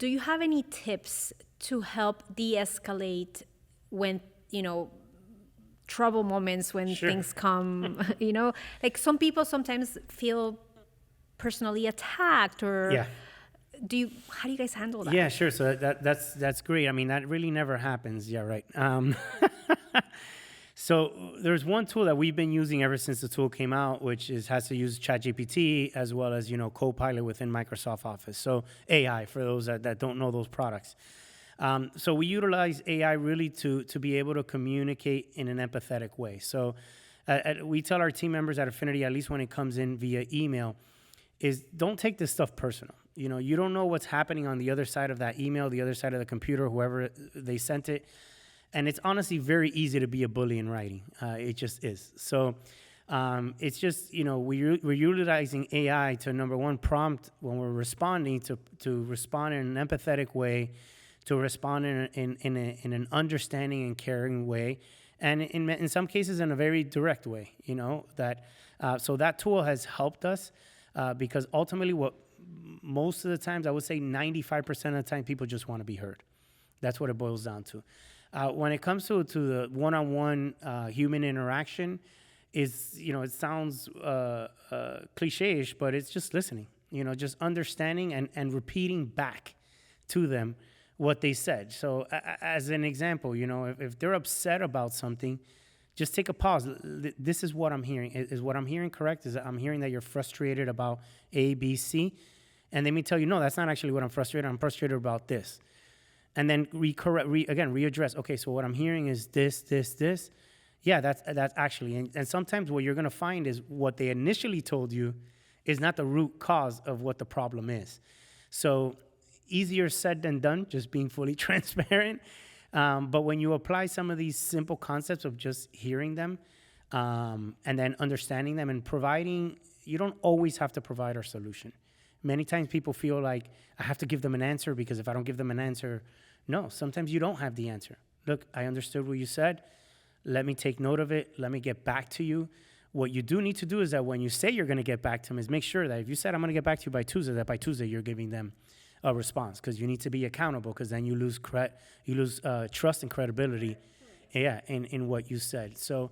do you have any tips to help de-escalate when, trouble moments, when things come, like some people sometimes feel personally attacked, or how do you guys handle that? Yeah, sure. So that's great. I mean, that really never happens. Yeah, right. So there's one tool that we've been using ever since the tool came out, which has to use ChatGPT as well as, Copilot within Microsoft Office. So AI, for those that don't know those products. So we utilize AI really to be able to communicate in an empathetic way. So we tell our team members at Affinity, at least when it comes in via email, is don't take this stuff personal. You don't know what's happening on the other side of that email, the other side of the computer, whoever they sent it. And it's honestly very easy to be a bully in writing. It just is. So it's just, we're utilizing AI to, number one, prompt when we're responding to respond in an empathetic way, to respond in an understanding and caring way, and in some cases in a very direct way, so that tool has helped us because ultimately what most of the times, I would say 95% of the time, people just want to be heard. That's what it boils down to. When it comes to the one-on-one human interaction, it sounds cliche-ish, but it's just listening, just understanding and repeating back to them what they said. So as an example, if they're upset about something, just take a pause. This is what I'm hearing. Is what I'm hearing correct? I'm hearing that you're frustrated about A, B, C. And they may tell you, no, that's not actually what I'm frustrated. I'm frustrated about this. And then readdress. Okay, so what I'm hearing is this. Yeah, that's actually. And sometimes what you're going to find is what they initially told you is not the root cause of what the problem is. So easier said than done, just being fully transparent. But when you apply some of these simple concepts of just hearing them and then understanding them and providing, you don't always have to provide our solution. Many times people feel like I have to give them an answer because if I don't give them an answer, no, sometimes you don't have the answer. Look, I understood what you said. Let me take note of it. Let me get back to you. What you do need to do is that when you say you're going to get back to them is make sure that if you said I'm going to get back to you by Tuesday, that by Tuesday you're giving them a response, because you need to be accountable, because then you lose trust and credibility in what you said. So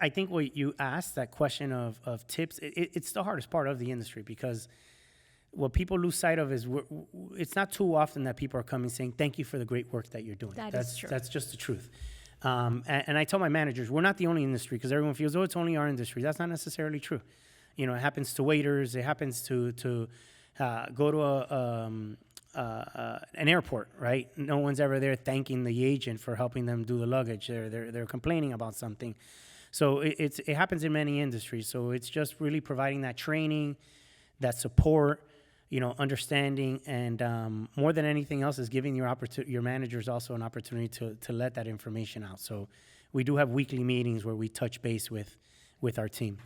I think what you asked, that question of tips, it's the hardest part of the industry, because what people lose sight of is it's not too often that people are coming saying, thank you for the great work that you're doing. That's true. That's just the truth. And I tell my managers, we're not the only industry, because everyone feels, it's only our industry. That's not necessarily true. It happens to waiters. It happens to go to an airport, right? No one's ever there thanking the agent for helping them do the luggage. They're complaining about something. So it happens in many industries. So it's just really providing that training, that support, understanding, and more than anything else is giving your managers also an opportunity to let that information out. So we do have weekly meetings where we touch base with our team.